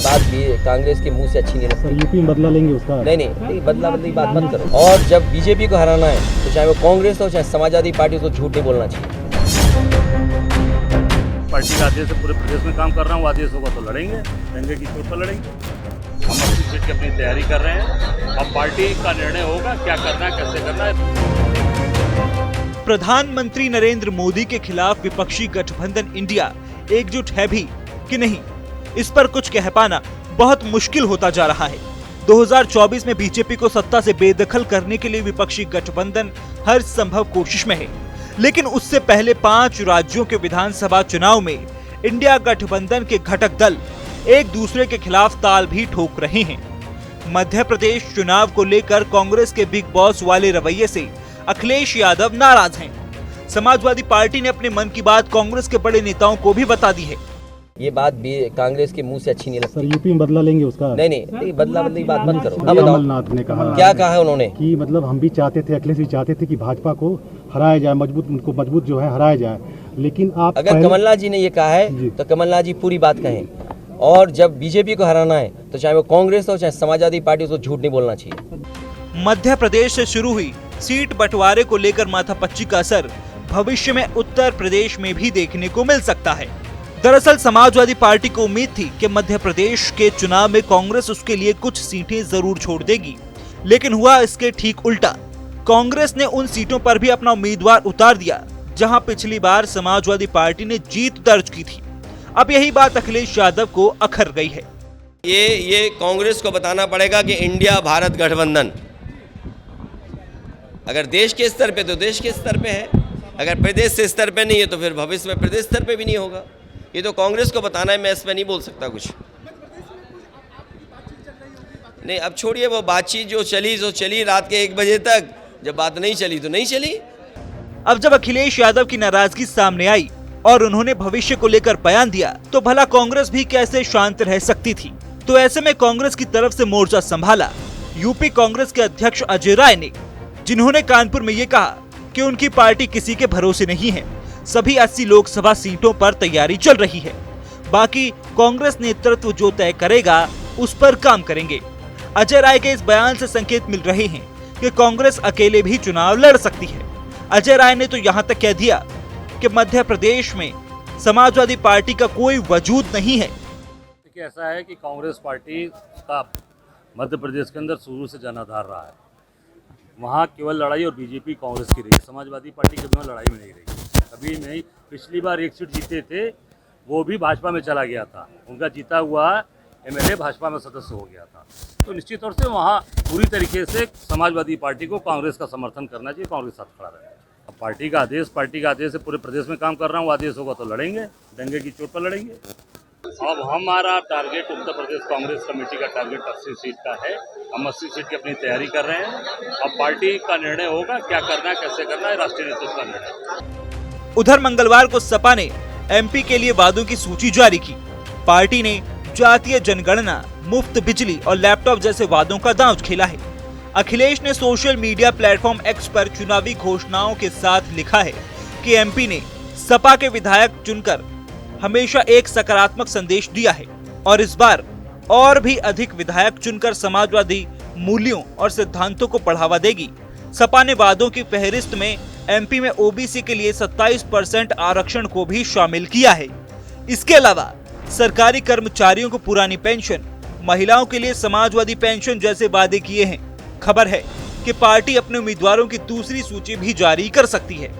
बात भी कांग्रेस के मुंह से अच्छी नहीं लगती। सर यूपी में बदला लेंगे उसका? नहीं, बदला बदली बात मत करो। और जब बीजेपी को हराना है तो चाहे वो कांग्रेस हो चाहे समाजवादी पार्टी, उसको झूठ नहीं बोलना चाहिए। पार्टी का आदेश से पूरे प्रदेश में काम कर रहा हूँ, आदेश होगा तो लड़ेंगे, डंगे की चोट पर लड़ेंगे। हम 80 सीट की अपनी तैयारी कर रहे हैं। अब पार्टी का निर्णय होगा क्या करना है, कैसे करना है। प्रधानमंत्री नरेंद्र मोदी के खिलाफ विपक्षी गठबंधन इंडिया एकजुट है भी कि नहीं, इस पर कुछ कह पाना बहुत मुश्किल होता जा रहा है। 2024 में बीजेपी को सत्ता से बेदखल करने के लिए विपक्षी गठबंधन हर संभव कोशिश में है, लेकिन उससे पहले 5 राज्यों के विधानसभा चुनाव में इंडिया गठबंधन के घटक दल एक दूसरे के खिलाफ ताल भी ठोक रहे हैं। मध्य प्रदेश चुनाव को लेकर कांग्रेस के बिग बॉस वाले रवैये से अखिलेश यादव नाराज हैं। समाजवादी पार्टी ने अपने मन की बात कांग्रेस के बड़े नेताओं को भी बता दी है। ये बात भी कांग्रेस के मुंह से अच्छी नहीं लगती। सर यूपी में बदला लेंगे उसका? नहीं, बदला बदली बात मत करो। कमलनाथ ने कहा, क्या कहा है उन्होंने? कि मतलब हम भी चाहते थे, अखिलेश भी चाहते थे कि भाजपा को हराया जाए, उनको मजबूत जो है हराया जाए, लेकिन आप अगर कमलनाथ जी ने ये कहा है तो कमलनाथ जी पूरी बात कहें। और जब बीजेपी को हराना है तो चाहे वो कांग्रेस हो चाहे समाजवादी पार्टी, उसको झूठ नहीं बोलना चाहिए। मध्य प्रदेश से शुरू हुई सीट बंटवारे को लेकर माथापच्ची का असर भविष्य में उत्तर प्रदेश में भी देखने को मिल सकता है। दरअसल समाजवादी पार्टी को उम्मीद थी कि मध्य प्रदेश के चुनाव में कांग्रेस उसके लिए कुछ सीटें जरूर छोड़ देगी, लेकिन हुआ इसके ठीक उल्टा। कांग्रेस ने उन सीटों पर भी अपना उम्मीदवार उतार दिया जहां पिछली बार समाजवादी पार्टी ने जीत दर्ज की थी। अब यही बात अखिलेश यादव को अखर गई है। ये कांग्रेस को बताना पड़ेगा कि इंडिया भारत गठबंधन अगर देश के स्तर पे तो देश के स्तर पे है, अगर प्रदेश से स्तर पे नहीं है तो फिर भविष्य में प्रदेश स्तर पे भी नहीं होगा। ये तो कांग्रेस को बताना है, मैं इस पे नहीं बोल सकता कुछ। नहीं, अब छोड़िए वो बातचीत जो चली रात के 1 बजे तक, जब बात नहीं चली तो नहीं चली। अब जब अखिलेश यादव की नाराजगी सामने आई और उन्होंने भविष्य को लेकर बयान दिया तो भला कांग्रेस भी कैसे शांत रह सकती थी। तो ऐसे में कांग्रेस की तरफ से मोर्चा संभाला यूपी कांग्रेस के अध्यक्ष अजय राय ने, जिन्होंने कानपुर में ये कहा कि उनकी पार्टी किसी के भरोसे नहीं है, सभी 80 लोकसभा सीटों पर तैयारी चल रही है, बाकी कांग्रेस नेतृत्व जो तय करेगा उस पर काम करेंगे। अजय राय के इस बयान से संकेत मिल रहे हैं कि कांग्रेस अकेले भी चुनाव लड़ सकती है। अजय राय ने तो यहाँ तक कह दिया कि मध्य प्रदेश में समाजवादी पार्टी का कोई वजूद नहीं है। देखिए, ऐसा है कि कांग्रेस पार्टी का मध्य प्रदेश के अंदर शुरू से जनाधार रहा है। वहाँ केवल लड़ाई और बीजेपी कांग्रेस की रही, समाजवादी पार्टी के बिना लड़ाई में नहीं रही। कभी नहीं, पिछली बार 1 सीट जीते थे, वो भी भाजपा में चला गया था, उनका जीता हुआ एमएलए भाजपा में सदस्य हो गया था। तो निश्चित तौर से वहाँ पूरी तरीके से समाजवादी पार्टी को कांग्रेस का समर्थन करना चाहिए, कांग्रेस साथ खड़ा रहना। अब पार्टी का आदेश से पूरे प्रदेश में काम कर रहा हूँ, आदेश होगा तो लड़ेंगे, डंगे की चोट पर लड़ेंगे। अब हमारा टारगेट उत्तर प्रदेश कांग्रेस कमेटी का टारगेट 80 सीट का है। हम 80 सीट की अपनी तैयारी कर रहे हैं। अब पार्टी का निर्णय होगा क्या करना है, कैसे करना है, राष्ट्रीय नेतृत्व का निर्णय। उधर मंगलवार को सपा ने एमपी के लिए वादों की सूची जारी की। पार्टी ने जातीय जनगणना, मुफ्त बिजली और लैपटॉप जैसे वादों का दांव खेला है। अखिलेश ने सोशल मीडिया प्लेटफॉर्म एक्स पर चुनावी घोषणाओं के साथ लिखा है कि एमपी ने सपा के विधायक चुनकर हमेशा एक सकारात्मक संदेश दिया है और इस बार और भी अधिक विधायक चुनकर समाजवादी मूल्यों और सिद्धांतों को बढ़ावा देगी। सपा ने वादों की फहरिस्त में एमपी में ओबीसी के लिए 27% आरक्षण को भी शामिल किया है। इसके अलावा सरकारी कर्मचारियों को पुरानी पेंशन, महिलाओं के लिए समाजवादी पेंशन जैसे वादे किए हैं। खबर है कि पार्टी अपने उम्मीदवारों की दूसरी सूची भी जारी कर सकती है।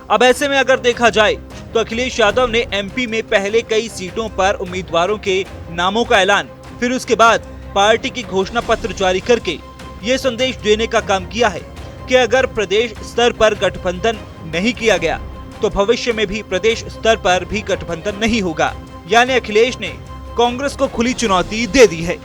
अब ऐसे में अगर देखा जाए तो अखिलेश यादव ने एमपी में पहले कई सीटों पर उम्मीदवारों के नामों का ऐलान, फिर उसके बाद पार्टी की घोषणा पत्र जारी करके ये संदेश देने का काम किया है कि अगर प्रदेश स्तर पर गठबंधन नहीं किया गया तो भविष्य में भी प्रदेश स्तर पर भी गठबंधन नहीं होगा। यानी अखिलेश ने कांग्रेस को खुली चुनौती दे दी है।